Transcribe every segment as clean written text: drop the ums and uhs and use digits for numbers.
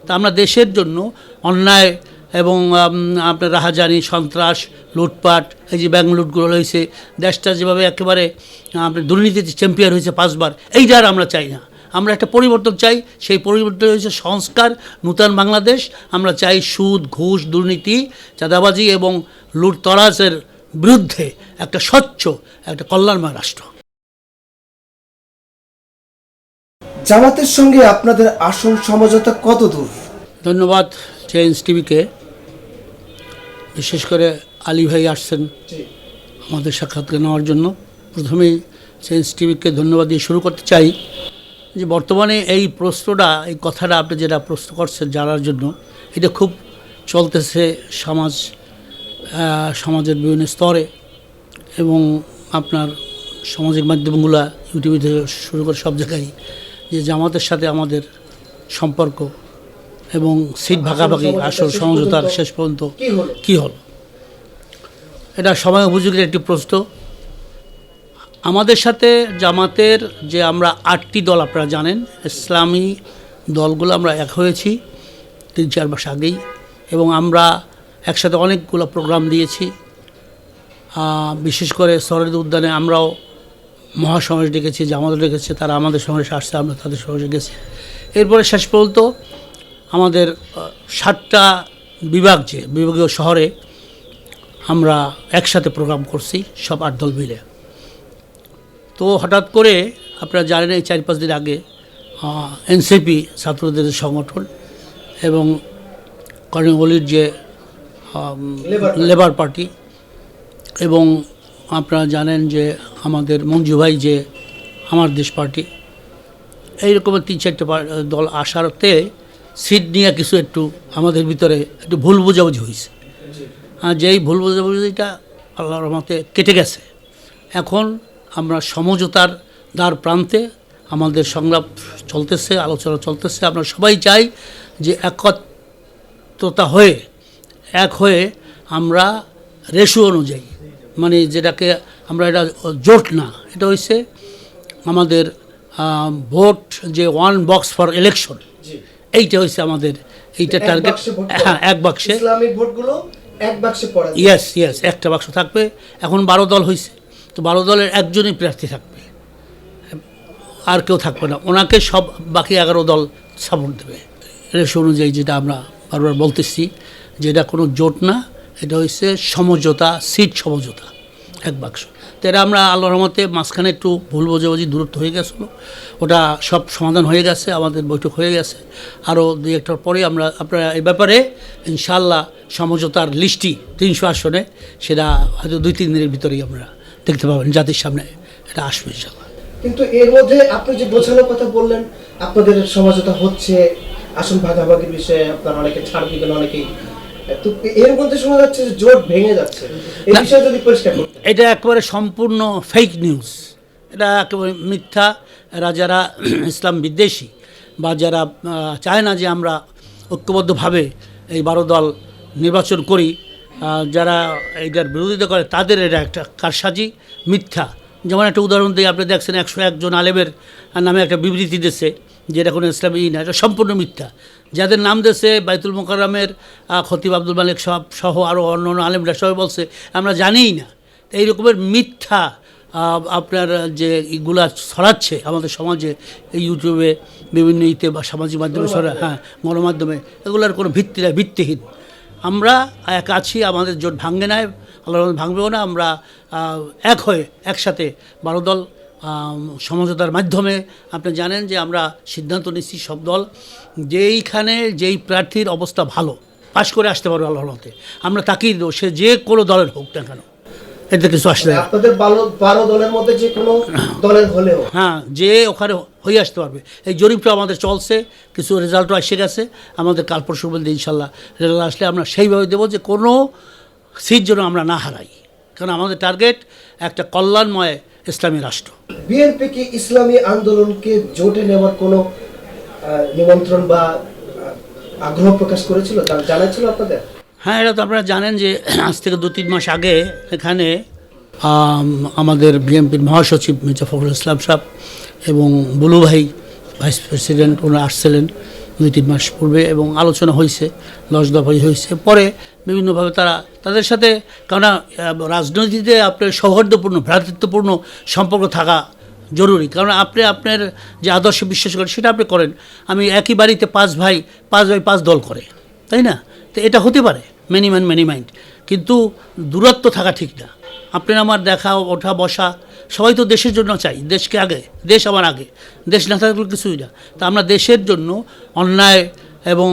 তা আমরা দেশের জন্য অন্যায় এবং আপনার রাহাজানি, সন্ত্রাস, লুটপাট, এই যে ব্যাংক লুটগুলো হয়েছে, দেশটা যেভাবে একেবারে আপনার দুর্নীতিতে চ্যাম্পিয়ন হয়েছে 5 বার, এইটা আর আমরা চাই না। আমরা একটা পরিবর্তন চাই, সেই পরিবর্তন হয়েছে সংস্কার, নূতন বাংলাদেশ। আমরা চাই সুদ, ঘুষ, দুর্নীতি, চাঁদাবাজি এবং লুটতরাজের বিরুদ্ধে একটা স্বচ্ছ, একটা কল্যাণময় রাষ্ট্র। জামাতের সঙ্গে আপনাদের আসল সমঝোতা কত দূর? ধন্যবাদ চেঞ্জ টিভিকে, বিশেষ করে আলী ভাই আসছেন আমাদের সাক্ষাৎকার নেওয়ার জন্য। প্রথমেই চেঞ্জ টিভিকে ধন্যবাদ দিয়ে শুরু করতে চাই যে বর্তমানে এই প্রশ্নটা, এই কথাটা আপনি যেটা প্রশ্ন করছেন জানার জন্য, এটা খুব চলতেছে সমাজের বিভিন্ন স্তরে এবং আপনার সামাজিক মাধ্যমগুলো, ইউটিউব থেকে শুরু করে সব জায়গায়, যে জামাতের সাথে আমাদের সম্পর্ক এবং সিট ভাগাভাগি, আসল সমঝোতার শেষ পর্যন্ত কী হল, এটা সময় উপযোগী একটি প্রশ্ন। আমাদের সাথে জামাতের যে আমরা 8টি দল, আপনারা জানেন, ইসলামী দলগুলো আমরা এক হয়েছি 3-4 মাস আগেই, এবং আমরা একসাথে অনেকগুলো প্রোগ্রাম দিয়েছি। বিশেষ করে শরীদ উদ্যানে আমরাও মহাসমাবেশ ডেকেছি, জামাতও ডেকেছে, তারা আমাদের সমাবেশে আসছে, আমরা তাদের সমাবেশে গেছি। এরপরে শেষ পর্যন্ত আমাদের 7টা বিভাগীয় শহরে আমরা একসাথে প্রোগ্রাম করছি, সব 8 দল মিলে। তো হঠাৎ করে আপনারা জানেন এই 4-5 দিন আগে এনসিপি, ছাত্রদের সংগঠন, এবং কর্ণগলির যে লেবার পার্টি, এবং আপনারা জানেন যে আমাদের মঞ্জু ভাই যে আমার দেশ পার্টি, এইরকমের 3-4টা দল আসারতে সিট নিয়ে কিছু একটু আমাদের ভিতরে একটু ভুল বোঝাবুঝি হয়েছে। যেই ভুল বোঝাবুঝিটা আল্লাহর রহমতে কেটে গেছে। এখন আমরা সমঝোতার দ্বার প্রান্তে, আমাদের সংলাপ চলতেছে, আলোচনা চলতেছে। আমরা সবাই চাই যে একত্রতা হয়ে, এক হয়ে আমরা রেশিও অনুযায়ী, মানে যেটাকে আমরা, এটা জোট না, এটা হচ্ছে আমাদের ভোট, যে 1 বক্স ফর ইলেকশন, এইটা হচ্ছে আমাদের, এইটা টার্গেট। হ্যাঁ, এক বাক্সে ইসলামিক ভোটগুলো এক বাক্সে পড়া, ইয়েস, একটা বাক্স থাকবে। এখন 12 দল হয়েছে, তো 12 দলের একজনই প্রার্থী থাকবে, আর কেউ থাকবে না। ওনাকে সব বাকি 11 দল সাপোর্ট দেবে রেশিও অনুযায়ী, যেটা আমরা বারবার বলতেছি, যেটা কোনো জোট না, এটা হচ্ছে সমঝোতা, সিট সমঝোতা, এক বাক্স। তো এটা আমরা আল্লাহর রহমতে মাঝখানে একটু ভুল বোঝাবুঝি দূরত্ব হয়ে গেছিলো, ওটা সব সমাধান হয়ে গেছে, আমাদের বৈঠক হয়ে গেছে। আরও 2-1টার পরে আপনারা এই ব্যাপারে ইনশাআল্লাহ সমঝোতার লিস্টটি 300 আসনে, সেটা হয়তো 2-3 দিনের ভিতরেই আমরা দেখতে পাবেন, জাতির সামনে এটা আসবে ইনশাআল্লাহ। কিন্তু এর মধ্যে আপনি যে বোঝানোর কথা বললেন, আপনাদের সমঝোতা হচ্ছে, আসন ভাগাভাগির বিষয়ে আপনারা অনেকে ছাড় দিবেন, অনেকেই, তো এর মধ্যে শোনা যাচ্ছে যে জোট ভেঙে যাচ্ছে, এই বিষয়ে যদি পরিষ্কার করতে। এটা একেবারে সম্পূর্ণ ফেক নিউজ, এটা একেবারে মিথ্যা। এরা যারা ইসলাম বিদ্বেষী বা যারা চায় না যে আমরা ঐক্যবদ্ধভাবে এই 12 দল নির্বাচন করি, যারা এইটার বিরোধিতা করে, তাদের এটা একটা কারসাজি, মিথ্যা। যেমন একটা উদাহরণ দিয়ে আপনি দেখছেন 101 জন আলেমের নামে একটা বিবৃতি দিয়েছে, যেটা কোনো ইসলামী না, এটা সম্পূর্ণ মিথ্যা। যাদের নাম দিয়েছে বাইতুল মোকাররমের খতিব আব্দুল মালিক সহ আরও অন্য আলেমরা সবাই বলছে আমরা জানিই না। এই রকমের মিথ্যা আপনার যে এগুলা ছড়াচ্ছে আমাদের সমাজে, এই ইউটিউবে, বিভিন্ন বা সামাজিক মাধ্যমে গণমাধ্যমে, এগুলোর কোনো ভিত্তিহীন। আমরা এক আছি, আমাদের জোট ভাঙবে না, আল্লাহর ভাঙবেও না। আমরা এক হয়ে একসাথে 12 দল সমঝোতার মাধ্যমে, আপনি জানেন যে আমরা সিদ্ধান্ত নিচ্ছি সব দল, যেইখানে যেই প্রার্থীর অবস্থা ভালো, পাশ করে আসতে পারবে আল্লাহর রহমতে, আমরা তাকেই দেবো, সে যে কোনো দলের হোক না কেন, এতে কিছু আসলে আপনাদের 12 দলের মধ্যে যে কোনো দলের হলেও, হ্যাঁ, যে ওখানে হয়ে আসতে পারবে। এই জরিপটা আমাদের চলছে, কিছু রেজাল্টও এসে গেছে, আমাদের কাল পরশুর মধ্যে ইনশাল্লাহ রেজাল্ট আসলে আমরা সেইভাবে দেবো যে কোনো সিট যেন আমরা না হারাই, কারণ আমাদের টার্গেট একটা কল্যাণময় ইসলামী রাষ্ট্র। বিএনপি কি ইসলামী আন্দোলনকে জোটে নেওয়ার কোনো নিমন্ত্রণ বা আগ্রহ প্রকাশ করেছিল, জানাচ্ছিল আপনাদের? হ্যাঁ, এটা তো আপনারা জানেন যে আজ থেকে 2-3 মাস আগে এখানে আমাদের বিএনপির মহাসচিব মির্জা ফখরুল ইসলাম সাহেব এবং বুলু ভাই, ভাইস প্রেসিডেন্ট, ওনারা আসছিলেন, 2-3 মাস পূর্বে, এবং আলোচনা হয়েছে, 10 দফায় হয়েছে। পরে বিভিন্নভাবে তারা তাদের সাথে, কারণ রাজনীতিতে আপনার সৌহার্দ্যপূর্ণ ভ্রাতৃত্বপূর্ণ সম্পর্ক থাকা জরুরি, কারণ আপনি আপনার যে আদর্শে বিশ্বাস করেন সেটা আপনি করেন। আমি একই বাড়িতে 5 ভাই 5 দল করে, তাই না? তো এটা হতে পারে, মেনি ম্যান মেনি মাইন্ড, কিন্তু দূরত্ব থাকা ঠিক না। আপনার আমার দেখা ওঠা বসা, সবাই তো দেশের জন্য চাই, দেশকে আগে, দেশ আমার আগে, দেশ না থাকলে কিছুই না। তা আমরা দেশের জন্য অন্যায় এবং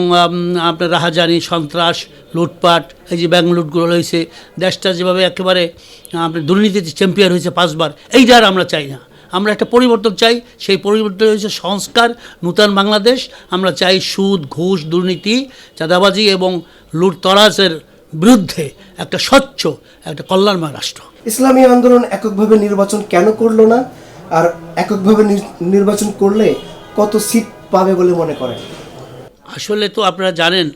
আপনার রাহাজানি, সন্ত্রাস, লুটপাট, এই যে ব্যাংক লুটগুলো হয়েছে, দেশটা যেভাবে একেবারে আপনার দুর্নীতিতে চ্যাম্পিয়ন হয়েছে 5 বার, এইটা আর আমরা চাই না। আমরা একটা পরিবর্তন চাই, সেই পরিবর্তন হয়েছে সংস্কার, নূতন বাংলাদেশ। আমরা চাই সুদ, ঘুষ, দুর্নীতি, চাঁদাবাজি এবং লুটতরাজের বিরুদ্ধে একটা স্বচ্ছ, একটা কল্যাণময় রাষ্ট্র। ইসলামী আন্দোলন এককভাবে নির্বাচন কেন করলো না, আর এককভাবে নির্বাচন করলে কত সিট পাবে বলে মনে করেন? আসলে তো আপনারা জানেন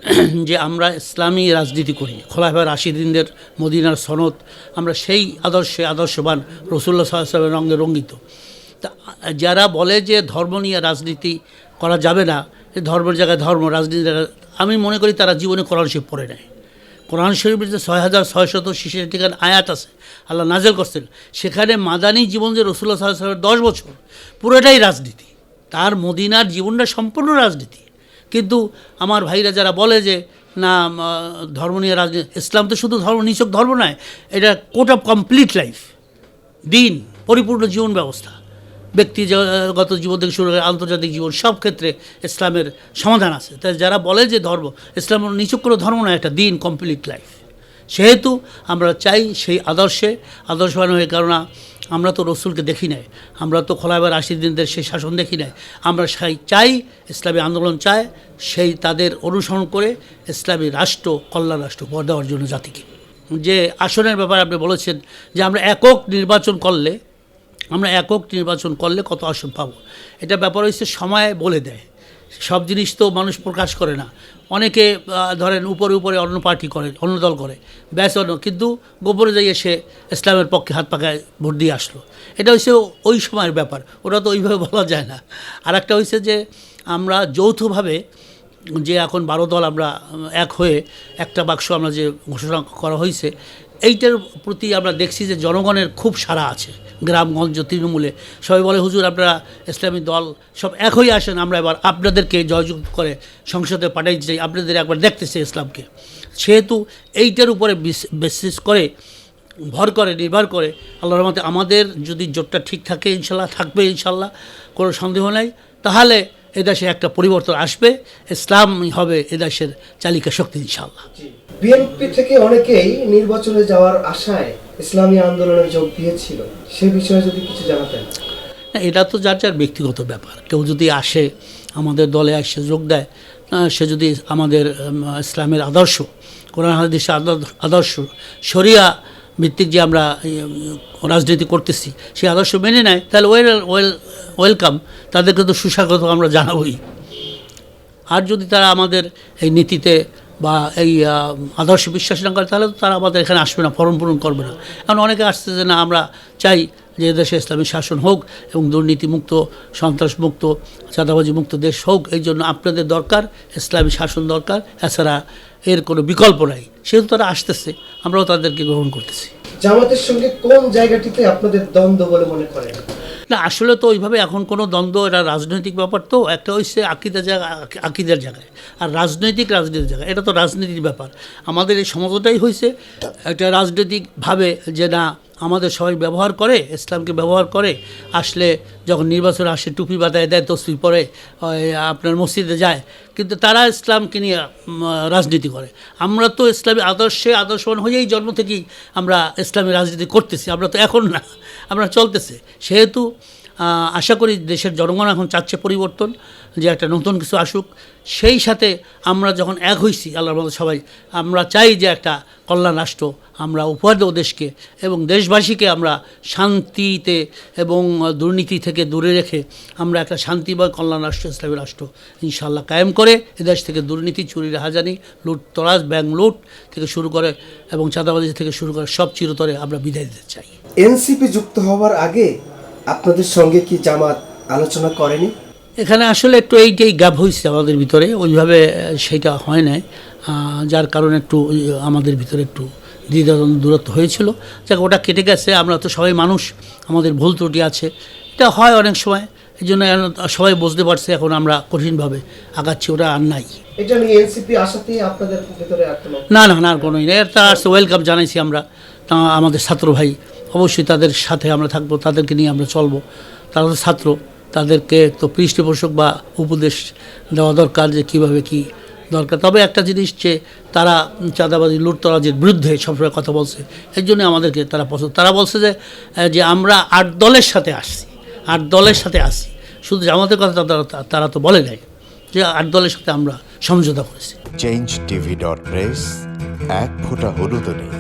যে আমরা ইসলামী রাজনীতি করি, খোলাফায়ে রাশিদিনদের মদিনার সনদ, আমরা সেই আদর্শবান রাসূলুল্লাহ সাল্লাল্লাহু আলাইহি ওয়াসাল্লামের রঙে রঙ্গিত। তা যারা বলে যে ধর্ম নিয়ে রাজনীতি করা যাবে না, ধর্মের জায়গায় ধর্ম, রাজনীতি, আমি মনে করি তারা জীবনে কোরআন শরীফ পড়ে নেয়। কোরআন শরীফের যে 6666 আয়াত আছে, আল্লাহ নাজেল করছেন, সেখানে মাদানী জীবন যে রাসূলুল্লাহ সাল্লাল্লাহু আলাইহি ওয়াসাল্লামের 10 বছর, পুরোটাই রাজনীতি। তার মদিনার জীবনটা সম্পূর্ণ রাজনীতি। কিন্তু আমার ভাইরা যারা বলে যে না ধর্ম নিয়ে রাজনীতি, ইসলাম তো শুধু ধর্ম, নিছক ধর্ম নয়, এটা কোট অফ কমপ্লিট লাইফ, দিন, পরিপূর্ণ জীবন ব্যবস্থা, ব্যক্তিগত জীবন থেকে শুরু করে আন্তর্জাতিক জীবন, সব ক্ষেত্রে ইসলামের সমাধান আছে। তাই যারা বলে যে ধর্ম, ইসলাম নিছক কোনো ধর্ম নয়, একটা দিন, কমপ্লিট লাইফ। সেহেতু আমরা চাই সেই আদর্শবান হয়ে, কারণ আমরা তো রসুলকে দেখি নাই, আমরা তো খোলাফায়ে রাশিদিনদের সেই শাসন দেখি নাই। আমরা চাই, ইসলামী আন্দোলন চায়, সেই তাদের অনুসরণ করে ইসলামী রাষ্ট্র, কল্যাণ রাষ্ট্র উপহার দেওয়ার জন্য জাতিকে। যে আসনের ব্যাপারে আপনি বলেছেন যে আমরা একক নির্বাচন করলে কত আসন পাবো, এটা ব্যাপার হচ্ছে সময় বলে দেয়। সব জিনিস তো মানুষ প্রকাশ করে না। অনেকে ধরেন উপরে অন্য পার্টি করে, অন্য দল করে, ব্যাস অন্য, কিন্তু গোপনে যাইয়ে সে ইসলামের পক্ষে হাত পাকায় ভোট দিয়ে আসলো। এটা হচ্ছে ওই সময়ের ব্যাপার, ওটা তো ওইভাবে বলা যায় না। আর একটা হচ্ছে যে আমরা যৌথভাবে যে এখন 12 দল আমরা এক হয়ে একটা বাক্স আমরা যে ঘোষণা করা হয়েছে, এইটার প্রতি আমরা দেখছি যে জনগণের খুব সাড়া আছে। গ্রামগঞ্জ, তৃণমূলে সবাই বলে হুজুর আপনারা ইসলামী দল সব এক হয়ে আসেন, আমরা এবার আপনাদেরকে জয়যুক্ত করে সংসদে পাঠাইতে চাই, আপনাদের একবার দেখতে চাই ইসলামকে। সেহেতু এইটার উপরে নির্ভর করে আল্লাহর রহমতে আমাদের যদি জোটটা ঠিক থাকে, ইনশাল্লাহ থাকবে, ইনশাল্লাহ কোনো সন্দেহ নাই, তাহলে এদেশে একটা পরিবর্তন আসবে, ইসলাম হবে এদেশের চালিকা শক্তি ইনশাল্লাহ। বিএনপি থেকে অনেকেই নির্বাচনে যাওয়ার আশায় ইসলামী আন্দোলনে যোগ দিয়েছিল, সে বিষয়ে যদি কিছু জানাতেন। এটা তো যার ব্যক্তিগত ব্যাপার। কেউ যদি আসে আমাদের দলে এসে যোগ দেয়, সে যদি আমাদের ইসলামের আদর্শ, কোরআন হাদিসের আদর্শ, শরিয়া ভিত্তিক যে আমরা রাজনীতি করতেছি সেই আদর্শ মেনে নেয়, তাহলে ওয়েলকাম, তাদেরকে তো সুস্বাগত আমরা জানাবই। আর যদি তারা আমাদের এই নীতিতে বা এই আদর্শ বিশ্বাস না করে, তাহলে তো তারা আমাদের এখানে আসবে না, ফর্ম পূরণ করবে না। কারণ অনেকে আসছে যে না আমরা চাই যে দেশে ইসলামী শাসন হোক এবং দুর্নীতিমুক্ত, সন্ত্রাসমুক্ত, চাঁদাবাজি মুক্ত দেশ হোক। এই জন্য আপনাদের দরকার ইসলামী শাসন দরকার, এছাড়া এর কোনো বিকল্প নাই। সেহেতু তারা আসতেছে, আমরাও তাদেরকে গ্রহণ করতেছি। জামাতের সঙ্গে কোন জায়গাটিতে আপনাদের দ্বন্দ্ব বলে মনে করেন? না, আসলে তো ওইভাবে এখন কোনো দ্বন্দ্ব, এটা রাজনৈতিক ব্যাপার। তো একটা হচ্ছে আকিদার জায়গায়, আর রাজনীতির জায়গায়, এটা তো রাজনীতির ব্যাপার। আমাদের এই সমাজটাই হয়েছে একটা রাজনৈতিকভাবে, যে না আমাদের সবাই ব্যবহার করে, ইসলামকে ব্যবহার করে, আসলে যখন নির্বাচন আসে টুপি বাতায় দেয়, তসবিহ পরে আপনার মসজিদে যায়, কিন্তু তারা ইসলামকে নিয়ে রাজনীতি করে। আমরা তো ইসলামী আদর্শবান হয়েই জন্ম থেকেই আমরা ইসলামী রাজনীতি করতেছি, আমরা তো এখন না, আমরা চলতেছে। সেহেতু আশা করি দেশের জনগণ এখন চাচ্ছে পরিবর্তন, যে একটা নতুন কিছু আসুক। সেই সাথে আমরা যখন এক হয়েছি আল্লাহর মতো সবাই, আমরা চাই যে একটা কল্যাণ রাষ্ট্র আমরা উপহার দেব দেশকে, এবং দেশবাসীকে আমরা শান্তিতে এবং দুর্নীতি থেকে দূরে রেখে আমরা একটা শান্তিময় কল্যাণ রাষ্ট্র, ইসলামী রাষ্ট্র ইনশাআল্লাহ কায়েম করে এদেশ থেকে দুর্নীতি, চুরি, রাহাজানি, লুটতরাজ, ব্যাংক লুট থেকে শুরু করে এবং চাঁদাবাজি থেকে শুরু করে সব চিরতরে আমরা বিদায় দিতে চাই। এনসিপি যুক্ত হওয়ার আগে আপনাদের সঙ্গে কি জামাত আলোচনা করেনি? এখানে আসলে একটু এইটাই গ্যাপ হয়েছে আমাদের ভিতরে, ওইভাবে সেইটা হয় নাই, যার কারণে একটু আমাদের ভিতরে একটু দ্বিধাদ্বন্দ্ব দূরত্ব হয়েছিল। যাক, ওটা কেটে গেছে। আমরা তো সবাই মানুষ, আমাদের ভুল ত্রুটি আছে, এটা হয় অনেক সময়। এই জন্য সবাই বুঝতে পারছে, এখন আমরা কঠিনভাবে আগাচ্ছি, ওটা আর নাই। এটা নিয়ে এনসিপি আসাতে আপনাদের ভিতরে আর কোনো না না না, আর কোনোই নেই। এটা আসছে, ওয়েলকাম জানাইছি আমরা। তা আমাদের ছাত্র ভাই, অবশ্যই তাদের সাথে আমরা থাকবো, তাদেরকে নিয়ে আমরা চলবো। তারা তো ছাত্র, তাদেরকে তো পৃষ্ঠপোষক বা উপদেশ দেওয়া দরকার যে কীভাবে কী দরকার। তবে একটা জিনিস, যে তারা চাঁদাবাজি লুটতরাজের বিরুদ্ধে সবসময় কথা বলছে, এই জন্যই আমাদেরকে তারা পছন্দ। তারা বলছে যে আমরা 8 দলের সাথে আসছি, 8 দলের সাথে আসছি, শুধু জামাতের কথা তারা তো বলে নাই, যে 8 দলের সাথে আমরা সমঝোতা করেছি। changeTV.press, এক ফোঁটা হলুদও নেই।